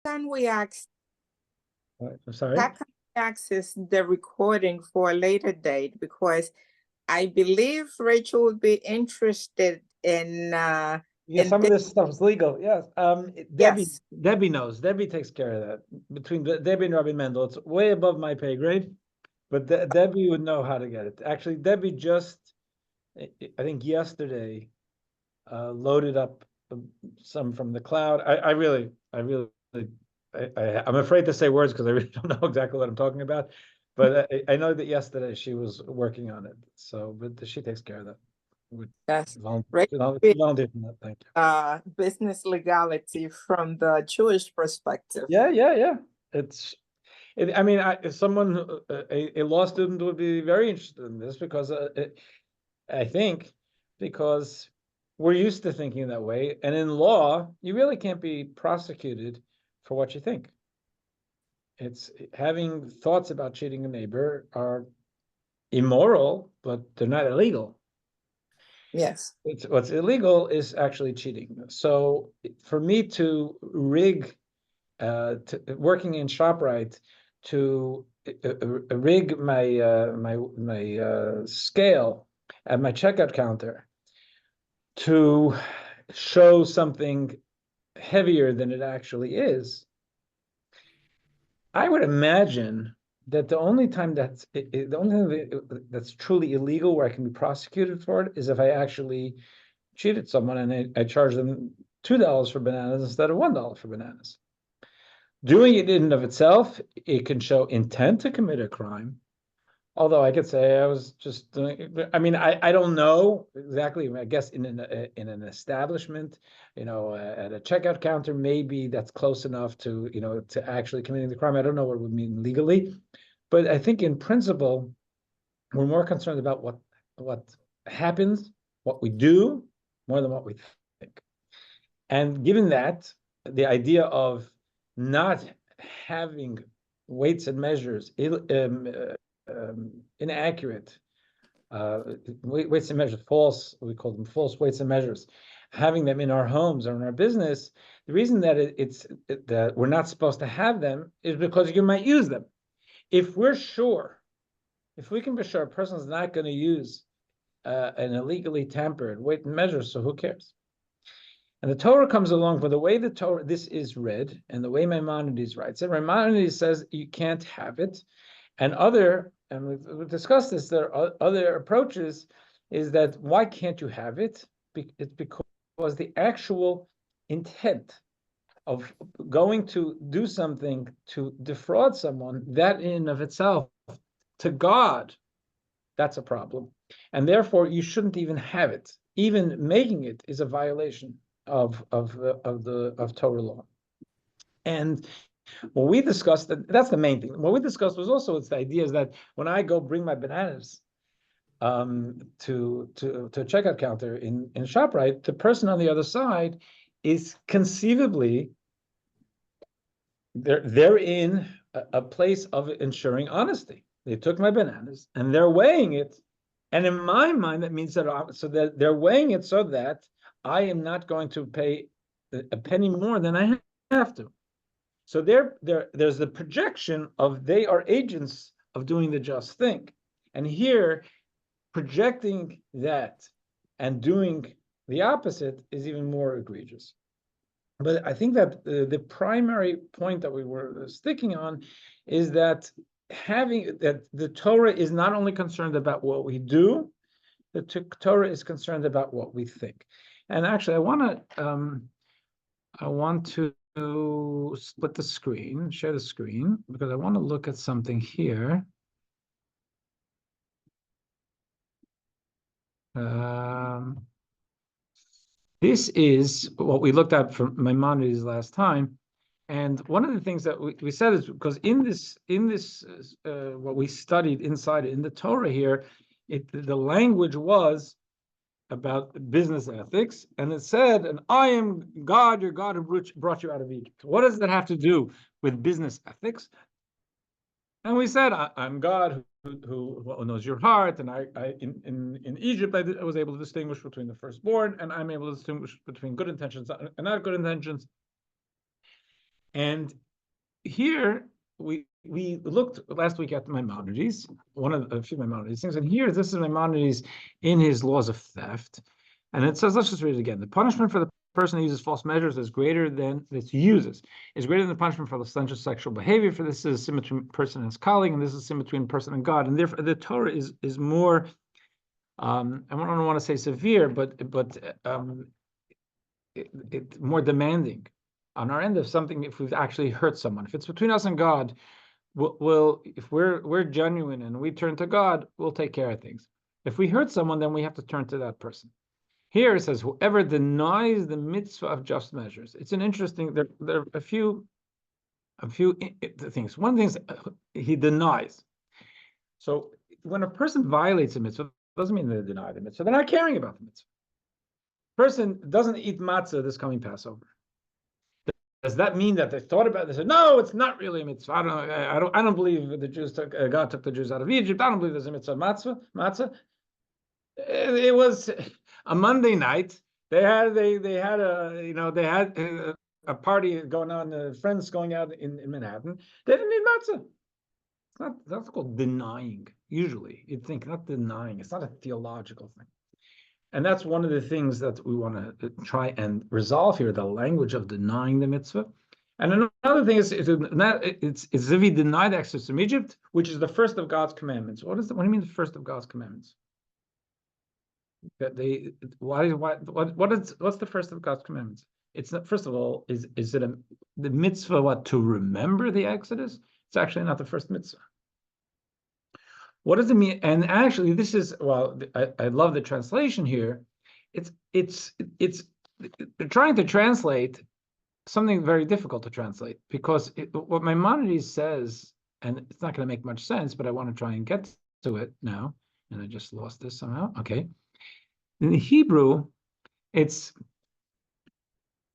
Can we access, I'm sorry. how can we access the recording for a later date? Because I believe Rachel would be interested Yeah, in some of this. this stuff is legal. Yes. Debbie, Yes. Debbie knows. Debbie takes care of that. Between Debbie and Rabbi Mendel, it's way above my pay grade, but Debbie would know how to get it. Actually, Debbie just, I think yesterday, loaded up some from the cloud. I'm afraid to say words because I really don't know exactly what I'm talking about, but I know that yesterday she was working on it. So, but she takes care of that. Would Yes. volunteer from that. Thank you. Business legality from the Jewish perspective. Yeah. It's, I mean, someone, a law student would be very interested in this because I think because we're used to thinking that way, and in law, you really can't be prosecuted for what you think. It's having thoughts about cheating a neighbor are immoral, but they're not illegal. Yes. What's illegal is actually cheating. So for me to rig, working in ShopRite, to rig my scale at my checkout counter to show something heavier than it actually is, I would imagine that the only time the only thing that's truly illegal where I can be prosecuted for it is if I actually cheated someone and I charge them $2 for bananas instead of $1 for bananas. Doing it in and of itself, it can show intent to commit a crime. Although I could say I was just doing, I mean, I don't know exactly. I guess in an establishment, at a checkout counter, maybe that's close enough to, to actually committing the crime. I don't know what it would mean legally, but I think in principle, we're more concerned about what happens, what we do, more than what we think. And given that, the idea of not having weights and measures, inaccurate weights and measures, false, we call them false weights and measures, having them in our homes or in our business, the reason that that we're not supposed to have them is because you might use them. If we're sure, if we can be sure a person's not going to use an illegally tampered weight and measure, so who cares? And the Torah comes along, for the way the Torah, this is read, and the way Maimonides writes it. Maimonides says you can't have it. And we've discussed this, there are other approaches, is that why can't you have it? It's because the actual intent of going to do something to defraud someone, that in and of itself, to God, that's a problem. And therefore, you shouldn't even have it. Even making it is a violation of Torah law. And what we discussed, that's the main thing. What we discussed was also it's the idea is that when I go bring my bananas to a checkout counter in ShopRite, the person on the other side is conceivably they're in a place of ensuring honesty. They took my bananas and they're weighing it, and in my mind that means that so that they're weighing it so that I am not going to pay a penny more than I have to. So there's the projection of they are agents of doing the just thing. And here, projecting that and doing the opposite is even more egregious. But I think that the primary point that we were sticking on is that that the Torah is not only concerned about what we do, the Torah is concerned about what we think. And actually, I want to split the screen, share the screen, because I want to look at something here. This is what we looked at for Maimonides last time. And one of the things that we said is because in this what we studied inside in the Torah here, the language was about business ethics, and it said, "And I am God, your God, who brought you out of Egypt." What does that have to do with business ethics? And we said, "I'm God who knows your heart, and in Egypt I was able to distinguish between the firstborn, and I'm able to distinguish between good intentions and not good intentions." And here we looked last week at Maimonides, one of a few Maimonides things, and here this is Maimonides in his laws of theft, and it says, let's just read it again. The punishment for the person who uses false measures is greater than the punishment for the licentious sexual behavior. For this is a sin between person and his colleague, and this is a sin between person and God. And therefore, the Torah is more. I don't want to say severe, but it more demanding on our end of something. If we've actually hurt someone, if it's between us and God, we'll if we're genuine and we turn to God, we'll take care of things. If we hurt someone, then we have to turn to that person. Here it says, whoever denies the mitzvah of just measures. It's an interesting. There are a few things. One thing is he denies. So when a person violates a mitzvah, doesn't mean they deny the mitzvah. They're not caring about the mitzvah. Person doesn't eat matzah this coming Passover. Does that mean that they thought about it? They said, no, it's not really a mitzvah. I don't believe the Jews God took the Jews out of Egypt. I don't believe there's a mitzvah matzah. It was a Monday night. They had a party going on. Friends going out in Manhattan. They didn't eat matzah. That's called denying. Usually, you'd think not denying. It's not a theological thing. And that's one of the things that we want to try and resolve here, the language of denying the mitzvah. And another thing is, it's if he denied access from Egypt, which is the first of God's commandments. What do you mean the first of God's commandments? That what's the first of God's commandments? It's not, first of all, is it the mitzvah to remember the Exodus? It's actually not the first mitzvah. What does it mean? And actually, this is, well, I love the translation here. It's they're trying to translate something very difficult to translate, because what Maimonides says, and it's not going to make much sense, but I want to try and get to it now. And I just lost this somehow. Okay. In the Hebrew, it's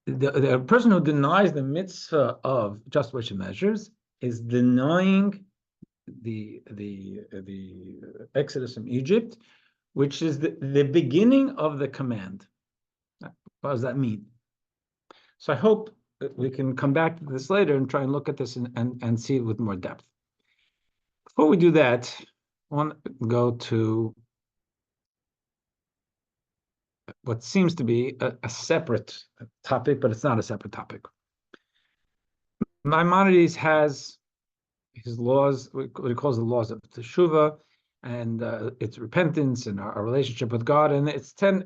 the person who denies the mitzvah of just which measures is denying the Exodus from Egypt, which is the beginning of the command. What does that mean? So I hope that we can come back to this later and try and look at this and see it with more depth. Before we do that, I want to go to what seems to be a separate topic, but it's not a separate topic. Maimonides has his laws, what he calls the laws of Teshuvah, and it's repentance and our relationship with God, and it's 10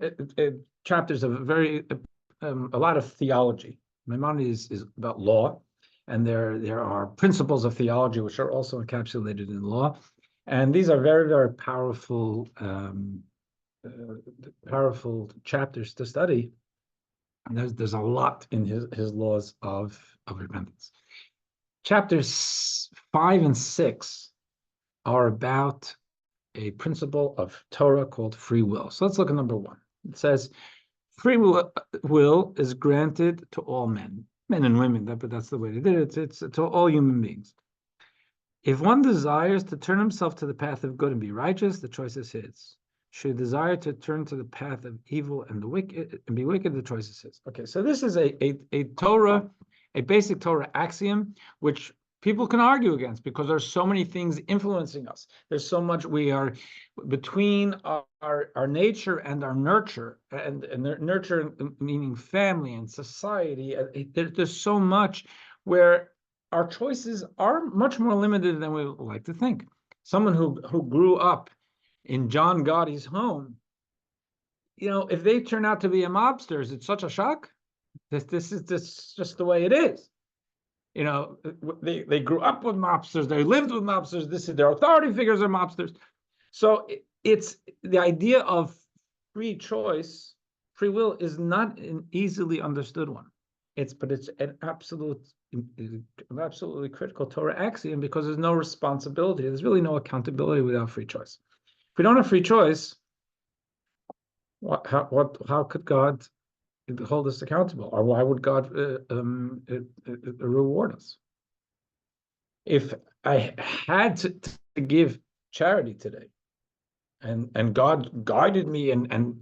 chapters of a lot of theology. Maimonides is about law, and there are principles of theology which are also encapsulated in law, and these are very, very powerful chapters to study. And there's a lot in his laws of repentance. Chapters 5 and 6 are about a principle of Torah called free will. So let's look at number 1. It says, free will is granted to all men and women, but that's the way they did it. It's to all human beings. If one desires to turn himself to the path of good and be righteous, the choice is his. Should he desire to turn to the path of evil and be wicked, the choice is his. Okay, so this is a Torah, a basic Torah axiom, which people can argue against because there's so many things influencing us. There's so much we are between our nature and our nurture, and nurture meaning family and society. There's so much where our choices are much more limited than we would like to think. Someone who grew up in John Gotti's home, if they turn out to be a mobster, it's such a shock. This is just the way it is. They grew up with mobsters, they lived with mobsters, their authority figures are mobsters. So it's the idea of free choice, free will is not an easily understood one. But it's an absolutely critical Torah axiom, because there's no responsibility. There's really no accountability without free choice. If we don't have free choice, how could God hold us accountable, or why would God reward us? If I had to give charity today, and God guided me and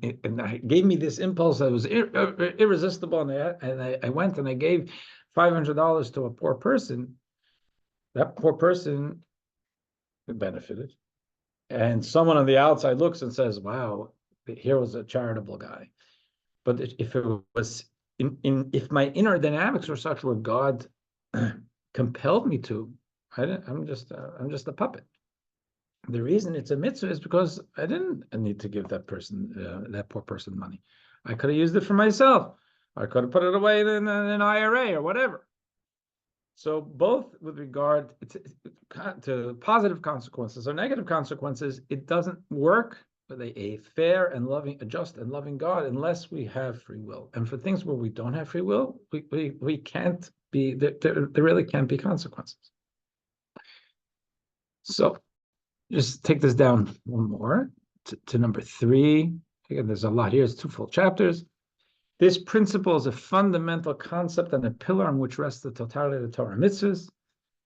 gave me this impulse that was irresistible, and I went and I gave $500 to a poor person, that poor person benefited. And someone on the outside looks and says, wow, here was a charitable guy. But if it was if my inner dynamics were such where God compelled me to, I'm just a puppet. The reason it's a mitzvah is because I didn't need to give that person, that poor person, money. I could have used it for myself. I could have put it away in an IRA or whatever. So both with regard to positive consequences or negative consequences, it doesn't work with a fair and loving, a just and loving God unless we have free will. And for things where we don't have free will, we can't be, there really can't be consequences. So just take this down one more to number 3. Again, there's a lot here. It's 2 full chapters. This principle is a fundamental concept and a pillar on which rests the totality of the Torah mitzvahs.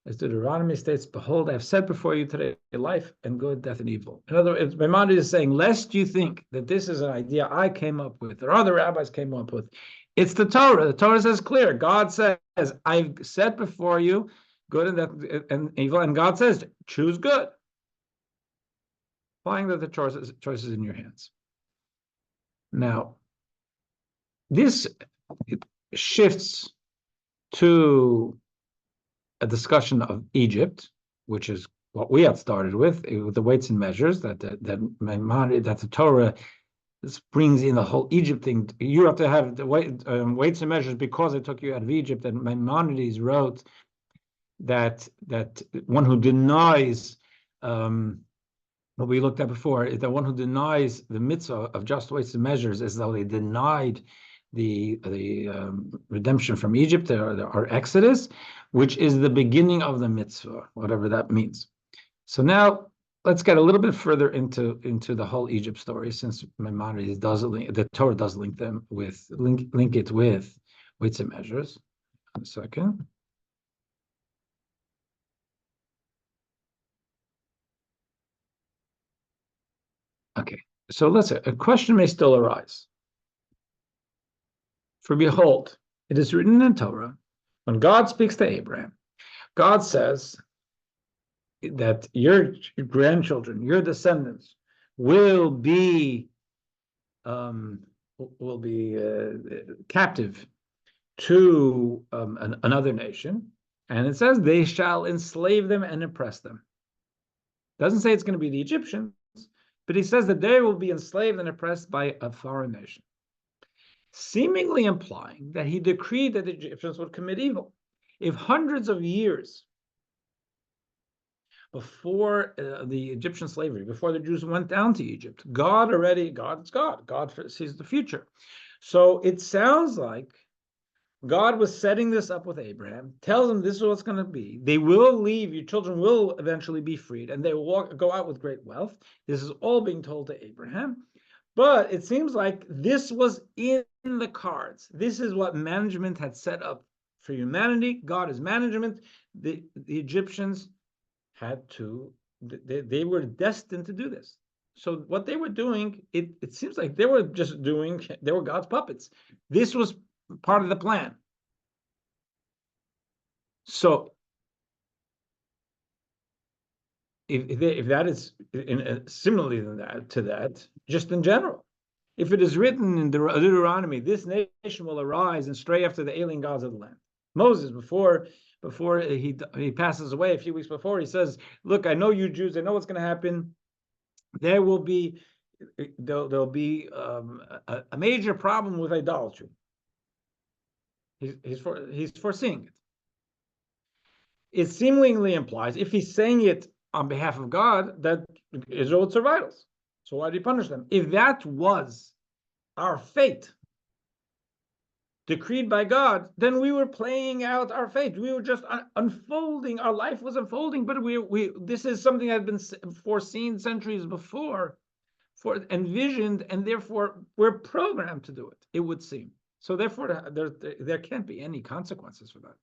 As Deuteronomy states, behold, I have set before you today life and good, death and evil. In other words, Mendy is saying, lest you think that this is an idea I came up with or other rabbis came up with. It's the Torah. The Torah says clear. God says, I've set before you good and death and evil. And God says, choose good. Implying that the choice is in your hands. Now, this shifts to a discussion of Egypt, which is what we had started with the weights and measures that the Torah brings in the whole Egypt thing. You have to have the weights and measures because it took you out of Egypt. And Maimonides wrote that one who denies what we looked at before is that one who denies the mitzvah of just weights and measures as though they denied the redemption from Egypt or Exodus, which is the beginning of the mitzvah, whatever that means. So now let's get a little bit further into the whole Egypt story, since Maimonides the Torah does link it with weights and measures. One second. Okay, so let's say a question may still arise. For behold, it is written in Torah, when God speaks to Abraham, God says that your grandchildren, your descendants, will be captive to another nation, and it says they shall enslave them and oppress them. Doesn't say it's going to be the Egyptians, but he says that they will be enslaved and oppressed by a foreign nation, seemingly implying that he decreed that the Egyptians would commit evil. If hundreds of years before the Egyptian slavery, before the Jews went down to Egypt, God is God. God sees the future. So it sounds like God was setting this up with Abraham, tells him this is what's going to be. They will leave, your children will eventually be freed, and they will go out with great wealth. This is all being told to Abraham. But it seems like this was in the cards. This is what management had set up for humanity. God is management. The Egyptians had to, they were destined to do this. So what they were doing, it seems like they were God's puppets. This was part of the plan. So if that is similarly to that, just in general, if it is written in Deuteronomy, this nation will arise and stray after the alien gods of the land. Moses, before he passes away a few weeks before, he says, look, I know you Jews, I know what's going to happen. There'll be a major problem with idolatry. He's foreseeing it. It seemingly implies, if he's saying it on behalf of God, that Israel would survive us. So why did he punish them? If that was our fate decreed by God, then we were playing out our fate. We were just unfolding. Our life was unfolding, but this is something that had been foreseen centuries before, envisioned, and therefore we're programmed to do it, it would seem. So therefore, there can't be any consequences for that.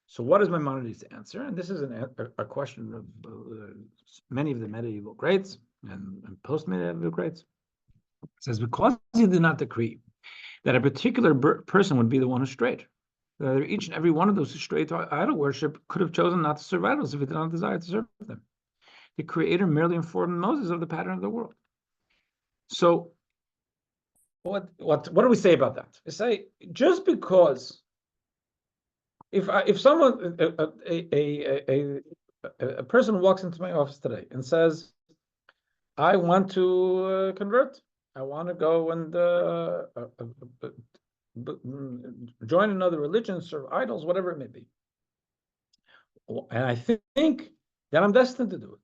So what is Maimonides' answer? And this is a question of many of the medieval greats and post-medieval greats. It says, because he did not decree that a particular person would be the one who strayed, Each and every one of those who strayed to idol worship could have chosen not to serve idols if it did not desire to serve them. The Creator merely informed Moses of the pattern of the world. So, what do we say about that? We say just because if someone a person walks into my office today and says, "I want to convert. I want to go and join another religion, serve idols, whatever it may be," and I think that I'm destined to do it.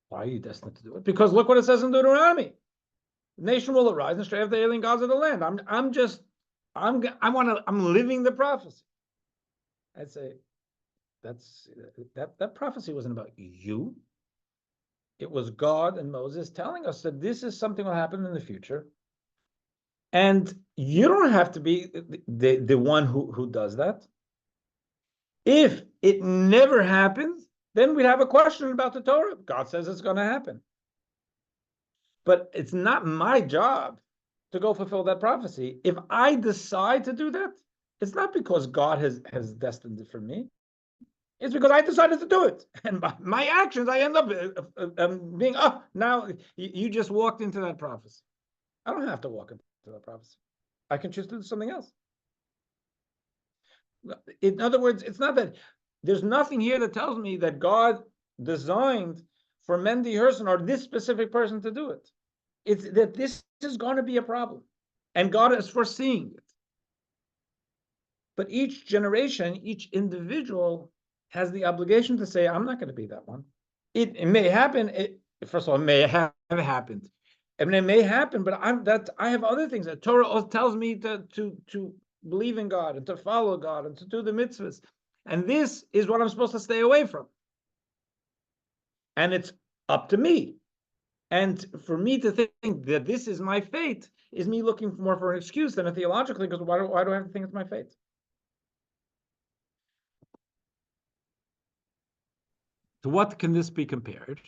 Why are you destined to do it? Because look what it says in Deuteronomy: "The nation will arise and stray after the alien gods of the land." I'm living the prophecy. I'd say that prophecy wasn't about you. It was God and Moses telling us that this is something will happen in the future. And you don't have to be the one who does that. If it never happens, then we'd have a question about the Torah. God says it's going to happen. But it's not my job to go fulfill that prophecy. If I decide to do that, it's not because God has destined it for me. It's because I decided to do it. And by my actions, I end up being, now you just walked into that prophecy. I don't have to walk into that prophecy. I can choose to do something else. In other words, it's not that there's nothing here that tells me that God designed for Mendy, Herson, or this specific person to do it. It's that this is going to be a problem. And God is foreseeing it. But each generation, each individual has the obligation to say, I'm not going to be that one. It may happen. First of all, it may have happened. I mean, it may happen, but I have other things that Torah tells me to believe in God and to follow God and to do the mitzvahs. And this is what I'm supposed to stay away from. And it's up to me. And for me to think that this is my fate is me looking more for an excuse than a theologically, because why do I have to think it's my fate? To what can this be compared?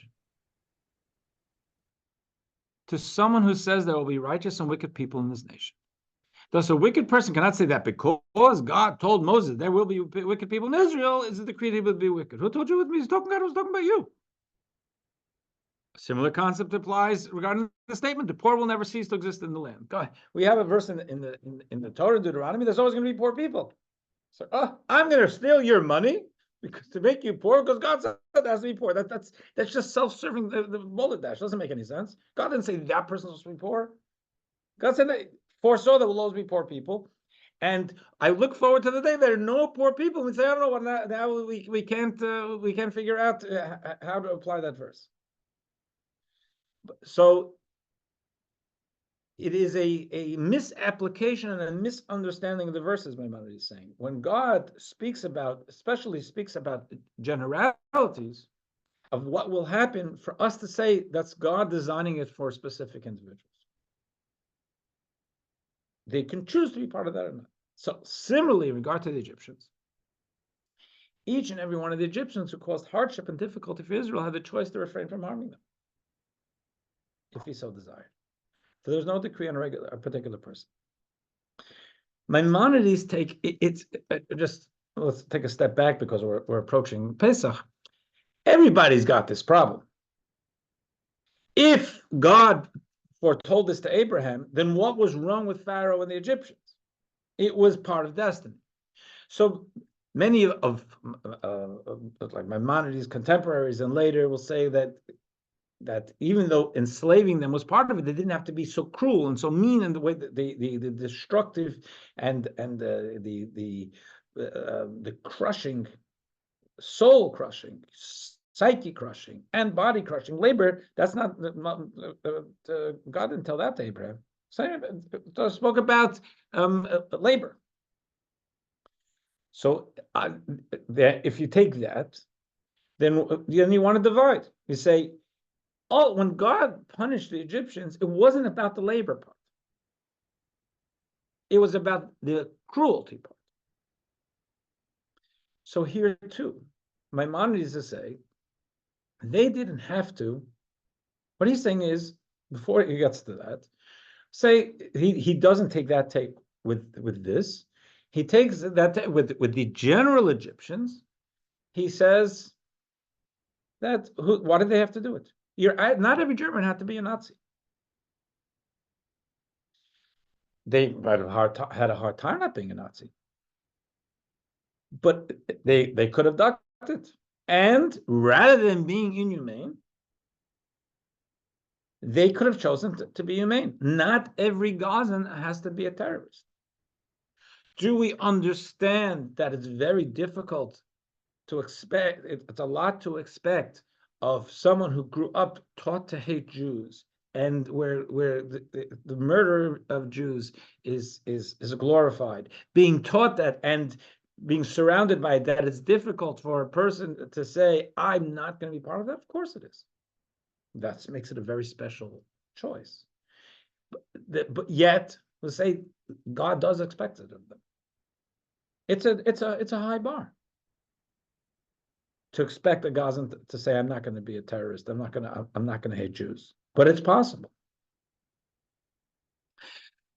To someone who says there will be righteous and wicked people in this nation. Thus, a wicked person cannot say that because God told Moses there will be wicked people in Israel, is it decreed he will be wicked. Who told you with me? He's talking God, who's talking about you. A similar concept applies regarding the statement: the poor will never cease to exist in the land. God, we have a verse in the Torah, Deuteronomy. There's always going to be poor people. So, I'm going to steal your money because to make you poor, because God said it has to be poor. That's just self-serving the bullet dash. Doesn't make any sense. God didn't say that person's supposed to be poor. God said that foresaw there will always be poor people. And I look forward to the day there are no poor people. We say, I don't know what now we can't figure out how to apply that verse. So it is a misapplication and a misunderstanding of the verses, my mother is saying. When God especially speaks about generalities of what will happen, for us to say that's God designing it for specific individuals. They can choose to be part of that or not. So similarly, in regard to the Egyptians, each and every one of the Egyptians who caused hardship and difficulty for Israel had the choice to refrain from harming them, if he so desired. So there's no decree on a particular person. Maimonides let's take a step back because we're approaching Pesach. Everybody's got this problem. If God foretold this to Abraham, then what was wrong with Pharaoh and the Egyptians? It was part of destiny. So many of like Maimonides' contemporaries and later will say that even though enslaving them was part of it, they didn't have to be so cruel and so mean in the way that the destructive and the crushing, soul crushing, psyche crushing, and body crushing labor. That's not God didn't tell that to Abraham. Spoke about labor. So if you take that, then you want to divide. You say, when God punished the Egyptians, it wasn't about the labor part. It was about the cruelty part. So here too, Maimonides is saying they didn't have to. What he's saying is, before he gets to that, say he doesn't take with this. he takes that with the general Egyptians. He says that why did they have to do it? Not every German had to be a Nazi. They had a hard time not being a Nazi, but they could have ducked it. And rather than being inhumane, they could have chosen to be humane. Not every Gazan has to be a terrorist. Do we understand that it's very difficult to expect? It's a lot to expect of someone who grew up taught to hate Jews, and where the murder of Jews is glorified, being taught that and being surrounded by it, that it's difficult for a person to say, I'm not going to be part of that. Of course it is. That makes it a very special choice. But yet, let's say God does expect it of them. It's a high bar to expect a Gazan to say, I'm not going to be a terrorist. I'm not going to hate Jews. But it's possible.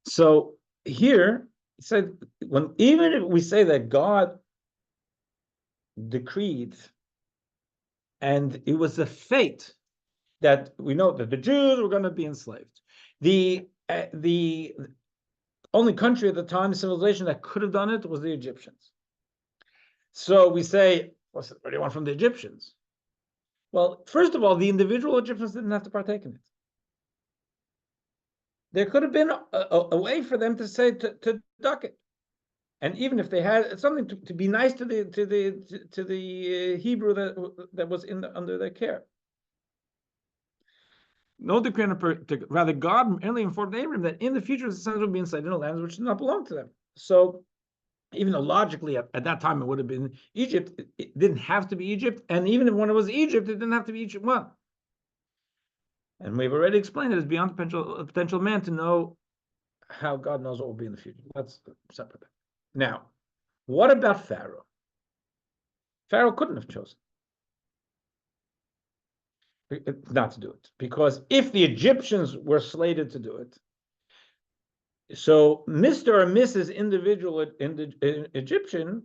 So here, said even if we say that God decreed, and it was a fate that we know that the Jews were going to be enslaved. The only country at the time, civilization that could have done it was the Egyptians. So we say, what do you want from the Egyptians? Well, first of all, the individual Egyptians didn't have to partake in it. There could have been a way for them to say to duck it, and even if they had something to be nice to the Hebrew that was under their care. No decree, rather God merely informed Abraham that in the future the sons would be enslaved in the lands which did not belong to them. So even though logically at that time it would have been Egypt, it didn't have to be Egypt, and even if when it was Egypt, it didn't have to be Egypt one. And we've already explained it as beyond the potential man to know how God knows what will be in the future. That's separate. Now, what about Pharaoh? Pharaoh couldn't have chosen not to do it, because if the Egyptians were slated to do it, so Mr. or Mrs. individual Egyptian,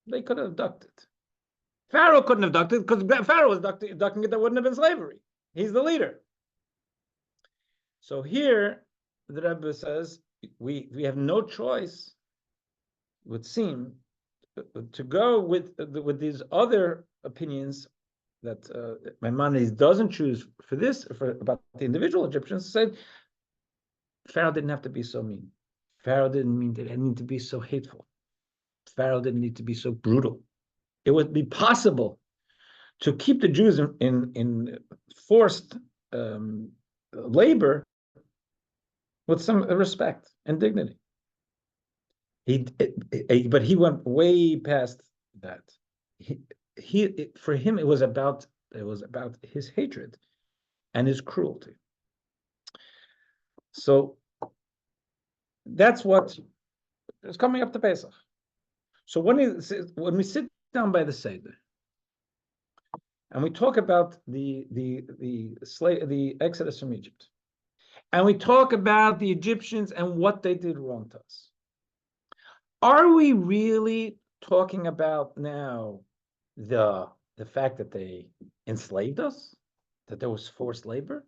they could have ducked it. Pharaoh couldn't have ducked it because Pharaoh was ducking it. That wouldn't have been slavery. He's the leader. So here, the Rebbe says we have no choice, would seem, to go with these other opinions that Maimonides doesn't choose about the individual Egyptians. Said Pharaoh didn't have to be so mean. Pharaoh didn't need to be so hateful. Pharaoh didn't need to be so brutal. It would be possible to keep the Jews in forced labor with some respect and dignity. But he went way past that. For him, it was about his hatred and his cruelty. So that's what is coming up to Pesach. So when we sit down by the Seder and we talk about the Exodus from Egypt, and we talk about the Egyptians and what they did wrong to us, are we really talking about now the fact that they enslaved us, that there was forced labor?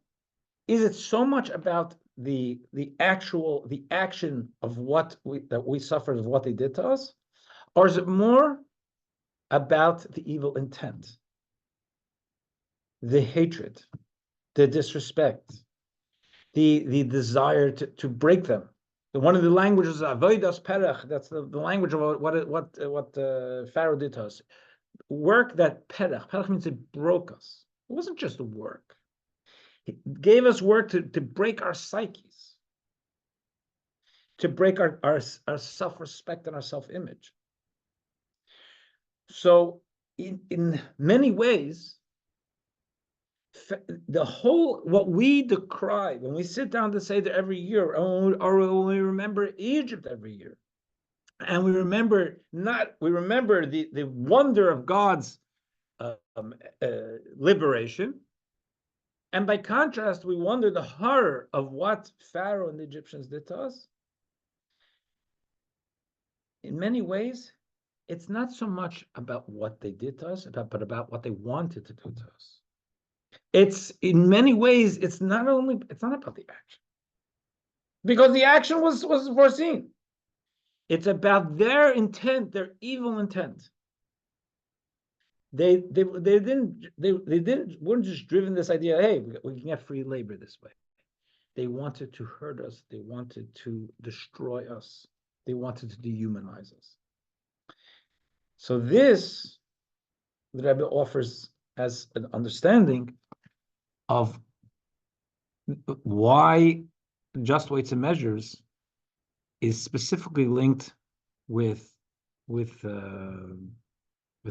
Is it so much about the action of what we suffered, of what they did to us, or is it more about the evil intent, the hatred, the disrespect, the desire to break them? One of the languages, avodas perach, that's the language of what Pharaoh did to us. Work that perach means it broke us. It wasn't just work. It gave us work to break our psyches, to break our self-respect and our self-image. So in many ways, what we decry when we sit down to say that every year, or when we remember Egypt every year, and we remember the wonder of God's liberation, and by contrast, we wonder the horror of what Pharaoh and the Egyptians did to us. in many ways, it's not so much about what they did to us, but about what they wanted to do to us. It's in many ways, it's not about the action, because the action was foreseen. It's about their intent, their evil intent. They weren't just driven this idea, hey, we can get free labor this way. They wanted to hurt us. They wanted to destroy us. They wanted to dehumanize us. So this, the Rabbi offers as an understanding of why just weights and measures is specifically linked with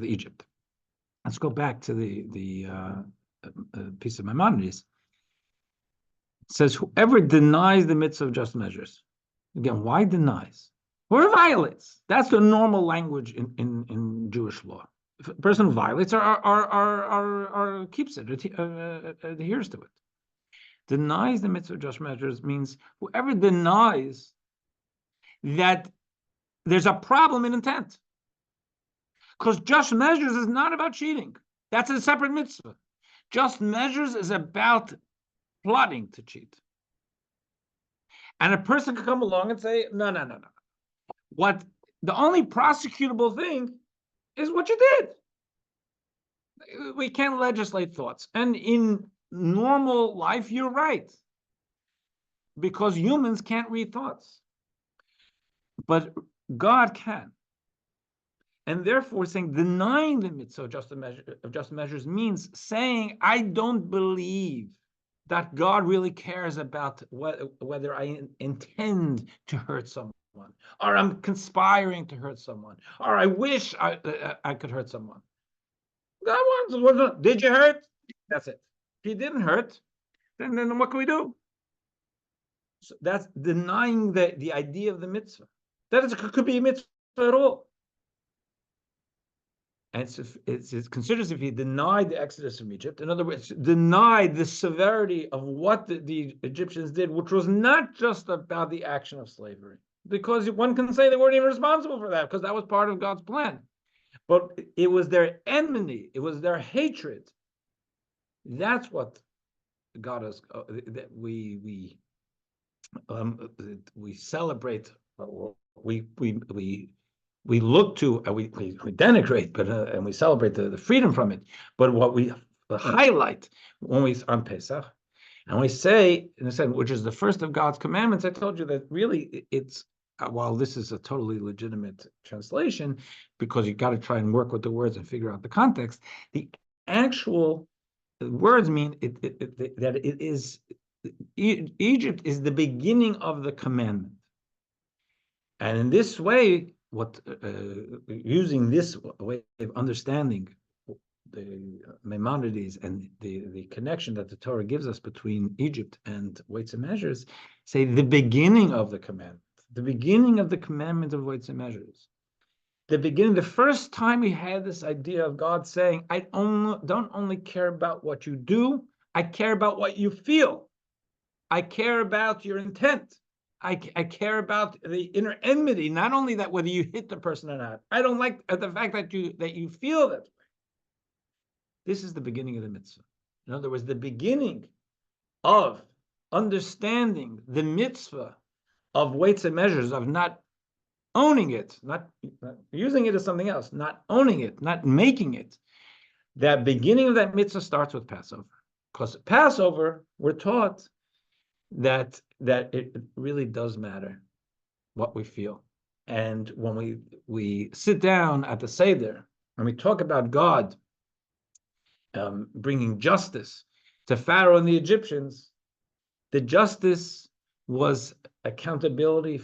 Egypt. Let's go back to the piece of Maimonides. It says, whoever denies the mitzvah of just measures. Again, why denies? Or violates. That's the normal language in Jewish law. If a person violates or keeps it, adheres to it. Denies the mitzvah of just measures means whoever denies that there's a problem in intent. Because just measures is not about cheating. That's a separate mitzvah. Just measures is about plotting to cheat. And a person could come along and say, no. What the only prosecutable thing is what you did. We can't legislate thoughts. And in normal life, you're right. Because humans can't read thoughts. But God can. And therefore, saying denying the mitzvah of just measures means saying, I don't believe that God really cares about whether I intend to hurt someone, or I'm conspiring to hurt someone, or I wish I could hurt someone. God wants, did you hurt? That's it. If you didn't hurt, then what can we do? So that's denying the idea of the mitzvah. That could be a mitzvah at all. And it's considered as if he denied the exodus from Egypt. In other words, denied the severity of what the Egyptians did, which was not just about the action of slavery. Because one can say they weren't even responsible for that, because that was part of God's plan. But it was their enmity. It was their hatred. That's what got us. That we celebrate. We look to, we denigrate, but and we celebrate the freedom from it. But what we highlight when we on Pesach, and we say, in a sense, which is the first of God's commandments. I told you that really it's, while this is a totally legitimate translation, because you got to try and work with the words and figure out the context. The actual words mean that it is Egypt is the beginning of the commandment, and in this way. Using this way of understanding the Maimonides and the connection that the Torah gives us between Egypt and weights and measures, say the beginning of the commandment, of weights and measures, the first time we had this idea of God saying, I don't only care about what you do, I care about what you feel, I care about your intent. I care about the inner enmity, not only that whether you hit the person or not. I don't like the fact that you feel that way. This is the beginning of the mitzvah. In other words, the beginning of understanding the mitzvah of weights and measures, of not owning it, not using it as something else, not owning it, not making it. That beginning of that mitzvah starts with Passover. Because at Passover, we're taught that it really does matter what we feel. And when we sit down at the Seder, and we talk about God bringing justice to Pharaoh and the Egyptians, the justice was accountability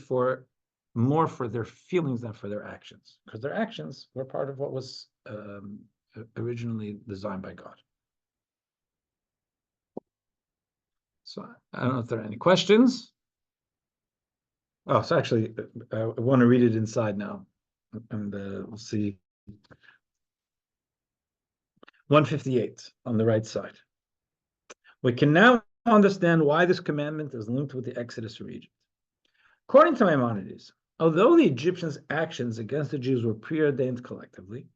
more for their feelings than for their actions, because their actions were part of what was originally designed by God. So I don't know if there are any questions. Oh, so actually, I want to read it inside now, and we'll see. 158 on the right side. We can now understand why this commandment is linked with the Exodus from Egypt. According to Maimonides, Although the Egyptians' actions against the Jews were preordained collectively,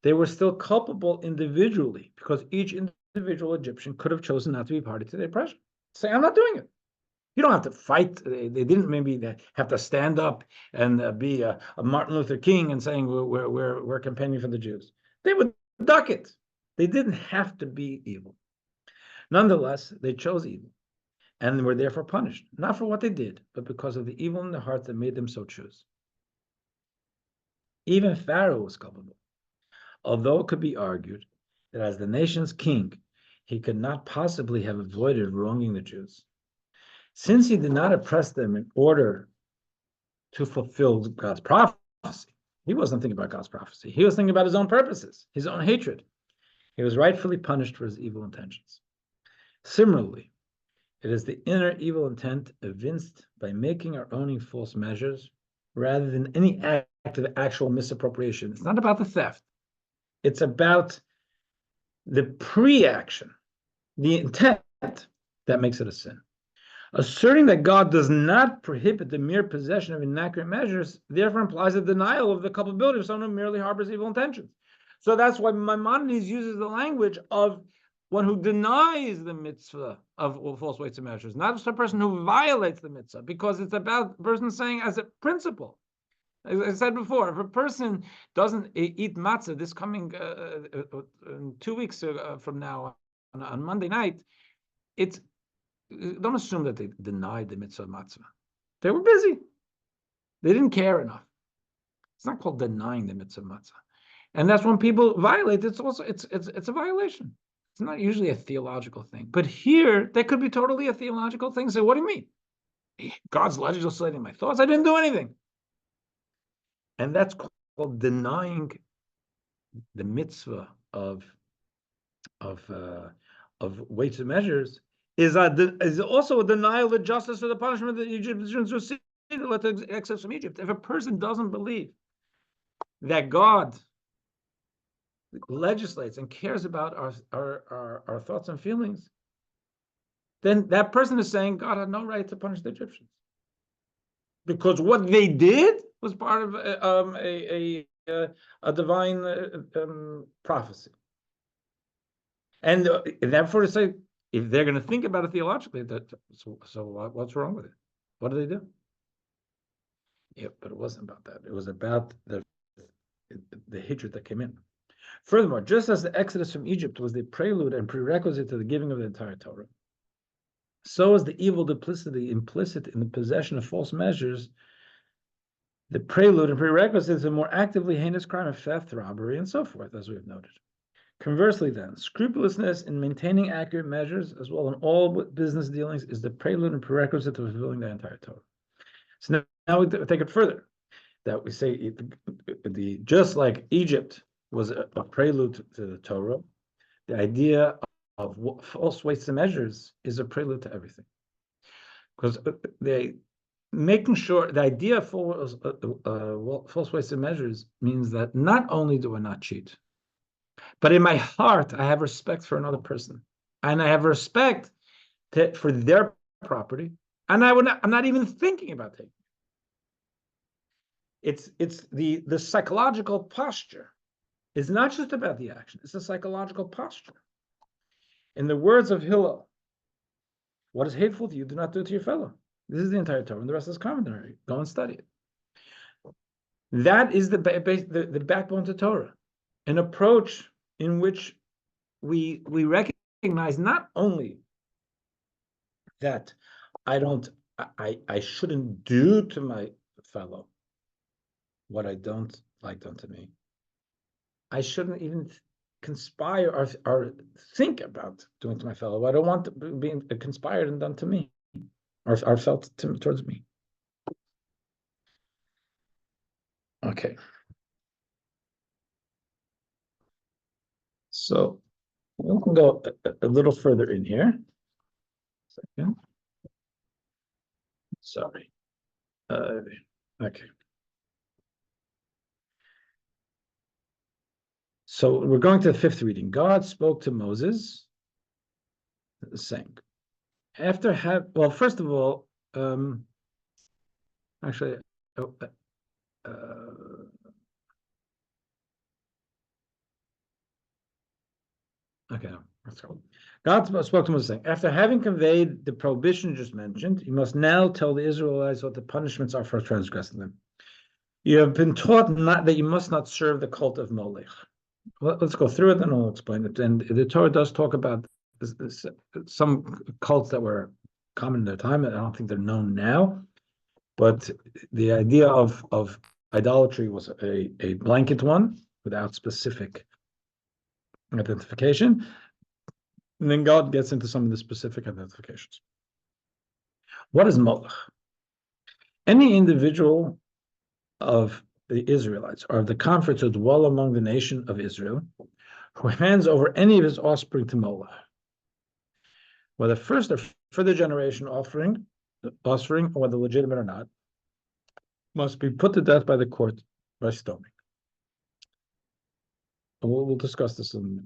they were still culpable individually because each individual Egyptian could have chosen not to be party to the oppression. Say, I'm not doing it. You don't have to fight. They didn't maybe have to stand up and be a Martin Luther King and saying we're campaigning for the Jews. They would duck it. They didn't have to be evil. Nonetheless, they chose evil and were therefore punished, not for what they did, but because of the evil in their hearts that made them so choose. Even Pharaoh was culpable, although it could be argued that as the nation's king, he could not possibly have avoided wronging the Jews. Since he did not oppress them in order to fulfill God's prophecy, he wasn't thinking about God's prophecy. He was thinking about his own purposes, his own hatred. He was rightfully punished for his evil intentions. Similarly, it is the inner evil intent evinced by making or owning false measures rather than any act of actual misappropriation. It's not about the theft. It's about the pre-action, the intent that makes it a sin. Asserting that God does not prohibit the mere possession of inaccurate measures, therefore implies a denial of the culpability of someone who merely harbors evil intentions. So that's why Maimonides uses the language of one who denies the mitzvah of false weights and measures, not just a person who violates the mitzvah, because it's about a person saying as a principle. As I said before, if a person doesn't eat matzah this coming 2 weeks from now on Monday night, don't assume that they denied the mitzvah of matzah. They were busy. They didn't care enough. It's not called denying the mitzvah of matzah. And that's when people violate. It's a violation. It's not usually a theological thing. But here, that could be totally a theological thing. So what do you mean? God's legislating my thoughts. I didn't do anything. And that's called denying the mitzvah of weights and measures. Is also a denial of the justice or the punishment that the Egyptians received to let the exodus from Egypt. If a person doesn't believe that God legislates and cares about our thoughts and feelings, then that person is saying God had no right to punish the Egyptians. Because what they did was part of a divine prophecy. And therefore to say, if they're going to think about it theologically, so what's wrong with it? What do they do? Yeah, but it wasn't about that. It was about the hatred that came in. Furthermore, just as the exodus from Egypt was the prelude and prerequisite to the giving of the entire Torah, so is the evil duplicity implicit in the possession of false measures the prelude and prerequisite to a more actively heinous crime of theft, robbery, and so forth, as we have noted. Conversely, then, scrupulousness in maintaining accurate measures, as well in all business dealings, is the prelude and prerequisite to fulfilling the entire Torah. So now we take it further. That we say just like Egypt was a prelude to the Torah, the idea of false weights and measures is a prelude to everything. Because making sure the idea of false weights and measures means that not only do I not cheat, but in my heart, I have respect for another person, and I have respect for their property, and I'm not even thinking about taking it. It's the psychological posture. It's not just about the action; it's the psychological posture. In the words of Hillel, what is hateful to you, do not do it to your fellow. This is the entire Torah, and the rest is commentary. Go and study it. That is the backbone to Torah, an approach in which we recognize not only that I shouldn't do to my fellow what I don't like done to me. I shouldn't even conspire or think about doing to my fellow what I don't want to be conspired and done to me or felt towards me. Okay. So we can go a little further in here. Second. Sorry. Okay. So we're going to the fifth reading. God spoke to Moses, saying, first of all, actually, Oh, okay, let's go. God spoke to Moses saying, after having conveyed the prohibition just mentioned, you must now tell the Israelites what the punishments are for transgressing them. You have been taught not that you must not serve the cult of Molech. Well, let's go through it and I'll explain it. And the Torah does talk about some cults that were common at the time. I don't think they're known now, but the idea of idolatry was a blanket one without specific identification. And then God gets into some of the specific identifications. What is Molech? Any individual of the Israelites or of the converts who dwell among the nation of Israel, who hands over any of his offspring to Molech, whether first or further generation offspring, or whether legitimate or not, must be put to death by the court by stoning. We'll discuss this in a minute.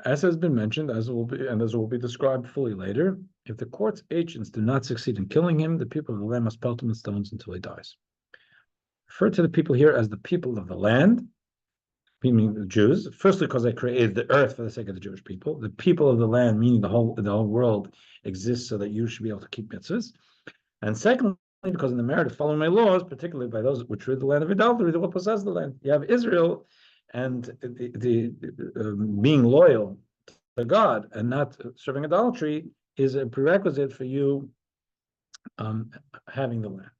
As has been mentioned, as will be described fully later, if the court's agents do not succeed in killing him, the people of the land must pelt him with stones until he dies. Refer to the people here as the people of the land, meaning the Jews. Firstly, because they created the earth for the sake of the Jewish people. The people of the land, meaning the whole world, exists so that you should be able to keep mitzvahs. And secondly, because in the merit of following my laws, particularly by those which rid the land of idolatry, they will possess the land. You have Israel, and the being loyal to God and not serving idolatry is a prerequisite for you having the land.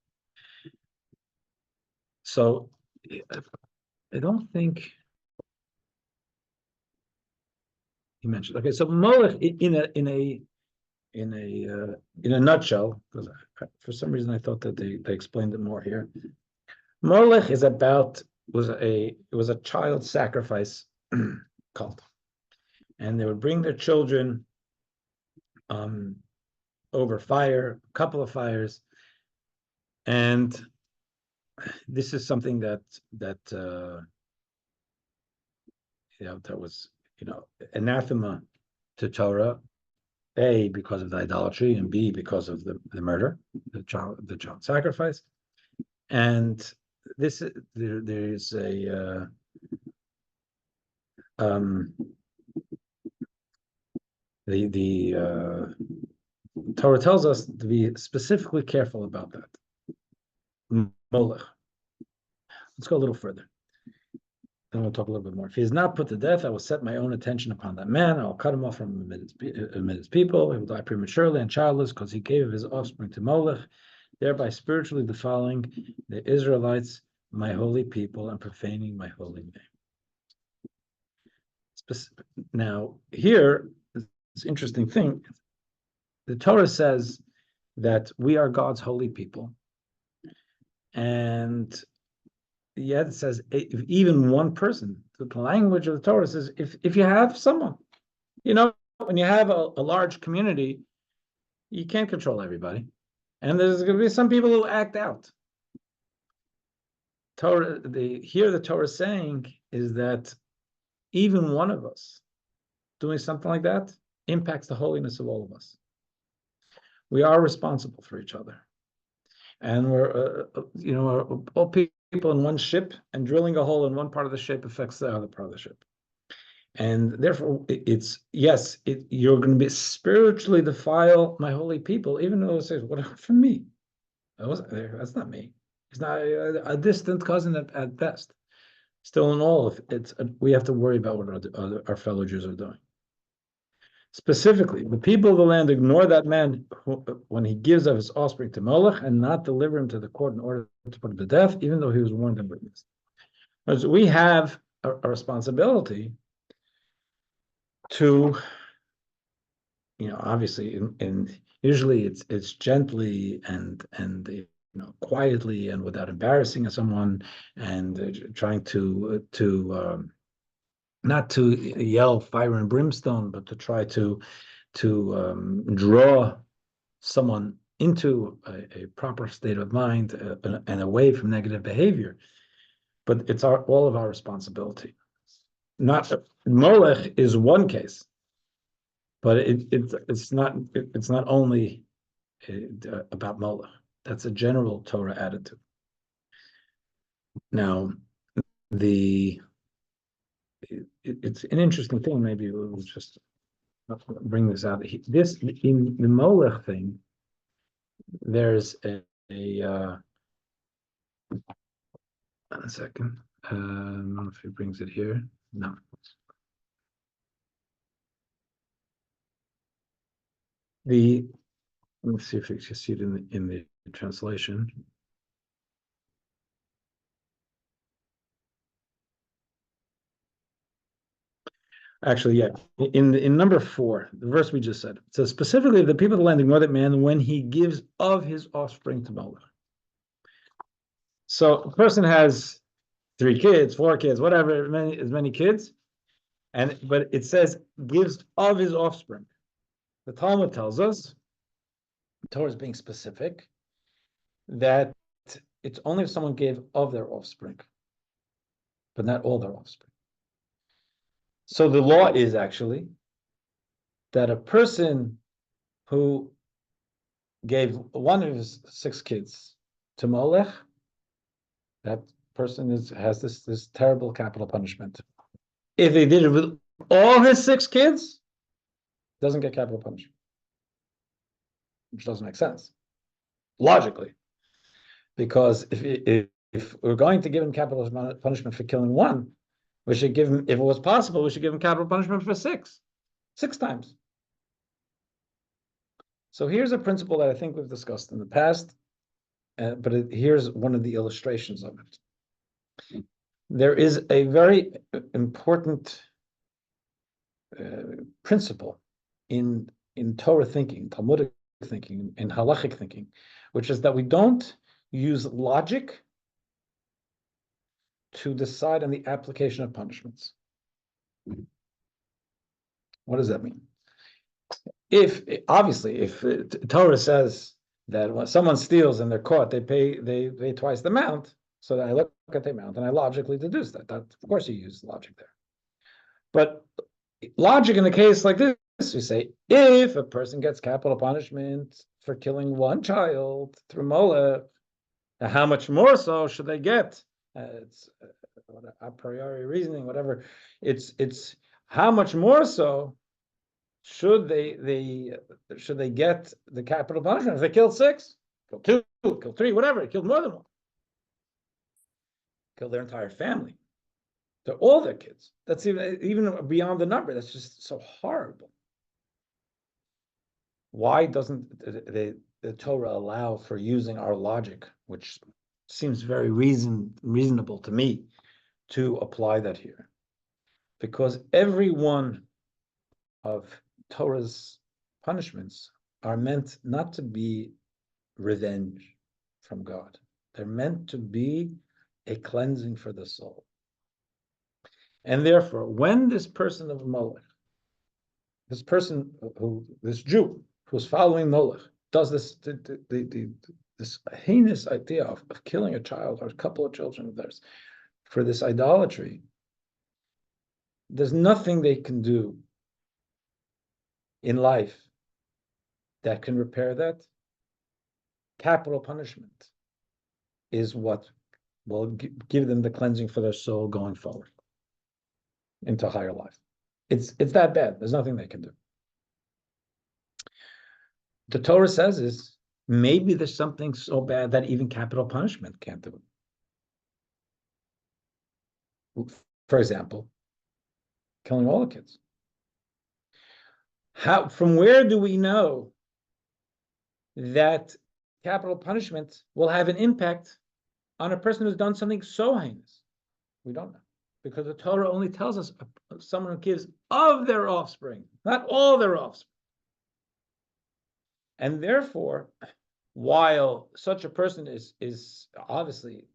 So I don't think he mentioned. Okay, so Molech in a nutshell, because for some reason I thought that they explained it more here. Molech is was a child sacrifice cult, and they would bring their children over fire, a couple of fires, and this is something that was anathema to Torah, A, because of the idolatry, and B, because of the murder, the child sacrifice. And there's a the Torah tells us to be specifically careful about that. Molech. Let's go a little further. Then we'll talk a little bit more. If he is not put to death, I will set my own attention upon that man. I will cut him off from amid his people. He will die prematurely and childless because he gave his offspring to Molech, thereby spiritually defiling the Israelites, my holy people, and profaning my holy name. Now, here, this interesting thing, the Torah says that we are God's holy people. And yet it says, if even one person, the language of the Torah says, if you have someone, when you have a large community, you can't control everybody. And there's going to be some people who act out. The Torah is saying is that even one of us doing something like that impacts the holiness of all of us. We are responsible for each other. And we're, all people in one ship, and drilling a hole in one part of the ship affects the other part of the ship. And therefore, you're going to be spiritually defile my holy people, even though it says, what for me? That's not me. It's not a distant cousin at best. Still in all, we have to worry about what our fellow Jews are doing. Specifically, the people of the land ignore that man when he gives of his offspring to Molech and not deliver him to the court in order to put him to death, even though he was warned and witnessed. Because we have a responsibility to, obviously, and usually it's gently and quietly and without embarrassing someone, and trying to not to yell fire and brimstone, but to try to draw someone into a proper state of mind and away from negative behavior. But it's all of our responsibility. Molech is one case, but it's not only about Molech. That's a general Torah attitude. Now, it's an interesting thing. Maybe we'll just bring this out. This in the Molech thing, there's one second. I don't know if he brings it here. No. Let's see if you can see it in the translation. Actually, yeah, in number 4, the verse we just said, it says specifically the people of the land ignore that man when he gives of his offspring to Molech. So a person has 3 kids, 4 kids, whatever, as many kids, but it says gives of his offspring. The Talmud tells us, the Torah is being specific, that it's only if someone gave of their offspring, but not all their offspring. So the law is actually that a person who gave one of his 6 kids to Molech, that person has this terrible capital punishment. If they did it with all his 6 kids, doesn't get capital punishment, which doesn't make sense logically, because if we're going to give him capital punishment for killing one, we should give him, if it was possible, we should give him capital punishment for 6 times. So here's a principle that I think we've discussed in the past, but here's one of the illustrations of it. There is a very important principle in Torah thinking, Talmudic thinking, in halachic thinking, which is that we don't use logic to decide on the application of punishments. What does that mean? If Torah says that when someone steals and they're caught, they pay twice the amount, so that I look at the amount and I logically deduce that. Of course, you use logic there. But logic in a case like this, we say, if a person gets capital punishment for killing one child through Molech, how much more so should they get? It's a priori reasoning, whatever. It's how much more so should they get the capital punishment if they killed 6, killed 2, killed 3, whatever, killed more than one, killed their entire family, they're all their kids. That's even beyond the number. That's just so horrible. Why doesn't the Torah allow for using our logic, which seems very reasonable to me, to apply that here? Because every one of Torah's punishments are meant not to be revenge from God. They're meant to be a cleansing for the soul. And therefore, when this person of Molech, this Jew who's following Molech, does this heinous idea of killing a child or a couple of children of theirs for this idolatry, there's nothing they can do in life that can repair that. Capital punishment is what will give them the cleansing for their soul going forward into higher life. It's that bad. There's nothing they can do. The Torah says is maybe there's something so bad that even capital punishment can't do it. For example, killing all the kids. From where do we know that capital punishment will have an impact on a person who's done something so heinous? We don't know, because the Torah only tells us someone who gives of their offspring, not all their offspring. And therefore, while such a person is obviously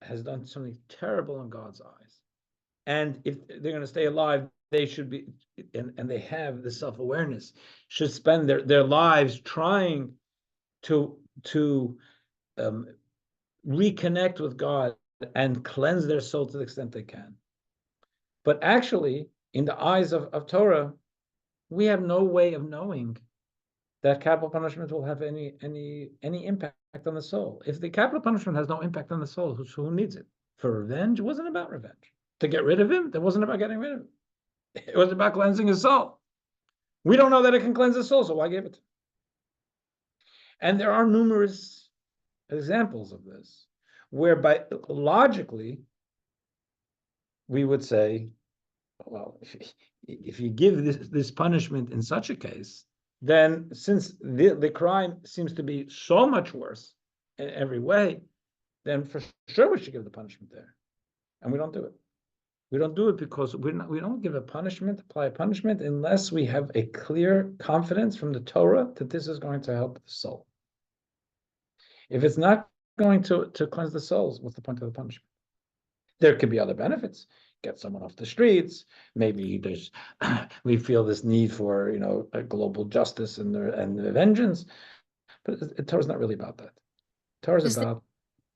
has done something terrible in God's eyes, and if they're going to stay alive, they should be, and they have the self-awareness, should spend their lives trying to reconnect with God and cleanse their soul to the extent they can. But actually, in the eyes of Torah, we have no way of knowing that capital punishment will have any impact on the soul. If the capital punishment has no impact on the soul, who needs it? for revenge. It wasn't about revenge. To get rid of him, that wasn't about getting rid of him. It was about cleansing his soul. We don't know that it can cleanse his soul, so why give it to him? And there are numerous examples of this, whereby logically we would say, well, if you give this punishment in such a case, then since the crime seems to be so much worse in every way, then for sure we should give the punishment there. And we don't do it. We don't do it because we don't give a punishment, apply a punishment, unless we have a clear confidence from the Torah that this is going to help the soul. If it's not going to cleanse the souls, what's the point of the punishment? There could be other benefits. Get someone off the streets. Maybe there's we feel this need for a global justice and vengeance, but Torah's not really about that. Torah's about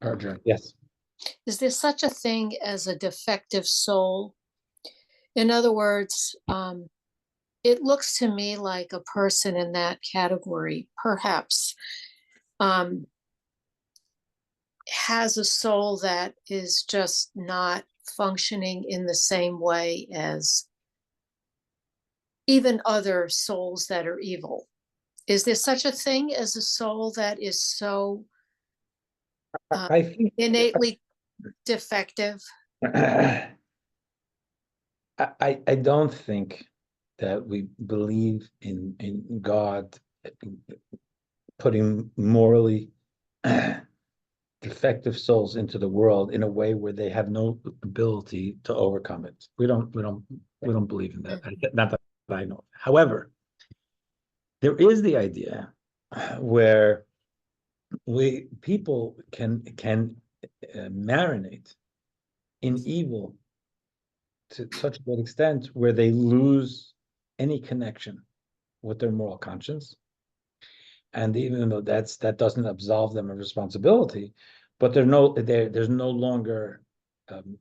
our journey. Yes. Is there such a thing as a defective soul? In other words, it looks to me like a person in that category perhaps has a soul that is just not functioning in the same way as even other souls that are evil. Is there such a thing as a soul that is so I think innately defective? I don't think that we believe in God putting morally defective souls into the world in a way where they have no ability to overcome it. We don't believe in that. Not that I know. However, there is the idea where people can marinate in evil to such a great extent where they lose any connection with their moral conscience. And even though that doesn't absolve them of responsibility, but there's no longer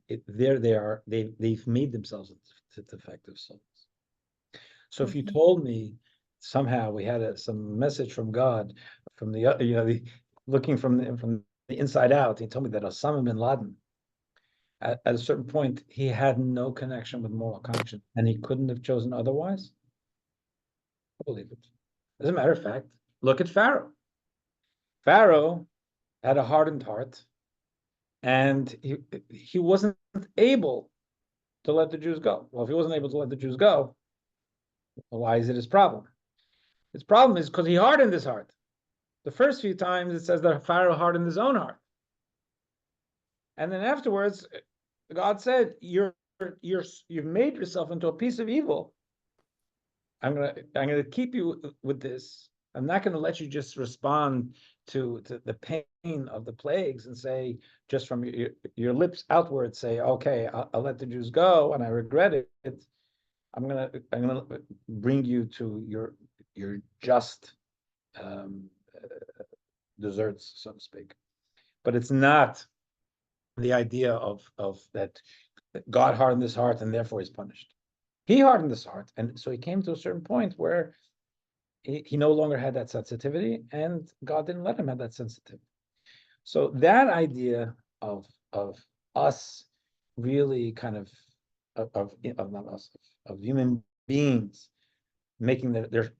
they've made themselves into defective souls. So if you told me somehow we had some message from God, from looking from the inside out, he told me that Osama bin Laden, at a certain point, he had no connection with moral conscience, and he couldn't have chosen otherwise, I believe it. As a matter of fact, look at Pharaoh. Pharaoh had a hardened heart, and he wasn't able to let the Jews go. Well, if he wasn't able to let the Jews go, why is it his problem? His problem is because he hardened his heart. The first few times it says that Pharaoh hardened his own heart. And then afterwards, God said, you've made yourself into a piece of evil. I'm gonna keep you with this. I'm not going to let you just respond to the pain of the plagues and say, just from your lips outward, say, okay, I'll let the Jews go, and I regret it. I'm gonna bring you to your just deserts, so to speak. But it's not the idea of that God hardened his heart and therefore he's punished. He hardened his heart, and so he came to a certain point where he no longer had that sensitivity, and God didn't let him have that sensitivity. So that idea of us really kind of not us, of human beings making their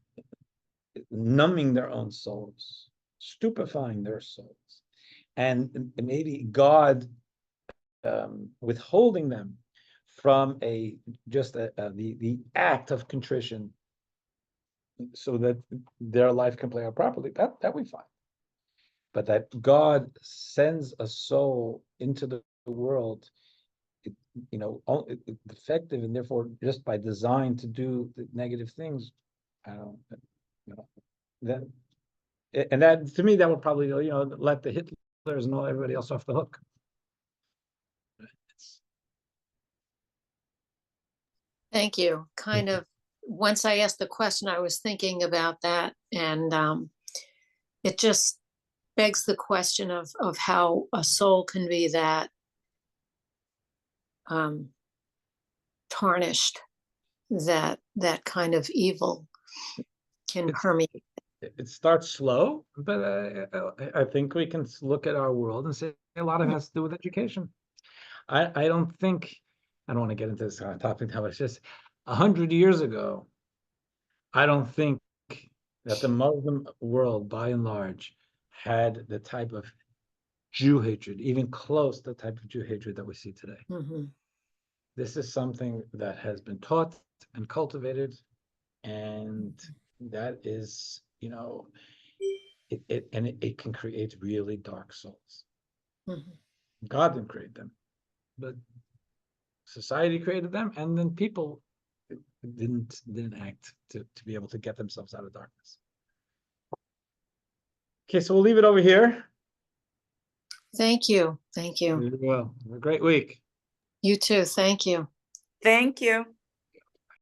numbing their own souls, stupefying their souls, and maybe God withholding them from the act of contrition, so that their life can play out properly. That we find, but that God sends a soul into the world, defective, and therefore just by design to do the negative things. I don't know. That to me, that would probably let the Hitlers and all everybody else off the hook. Thank you. Kind of, once I asked the question, I was thinking about that, and it just begs the question of how a soul can be that tarnished, that kind of evil can permeate. It starts slow, but I think we can look at our world and say a lot of it has to do with education. I don't think, I don't want to get into this topic now, but it's just 100 years ago, I don't think that the Muslim world, by and large, had the type of Jew hatred, even close to the type of Jew hatred that we see today. Mhm. This is something that has been taught and cultivated, and that is, it can create really dark souls. Mhm. God didn't create them, but society created them, and then people didn't act to be able to get themselves out of darkness. Okay, so we'll leave it over here. Thank you. Thank you. Well, have a great week. You too. Thank you. Thank you.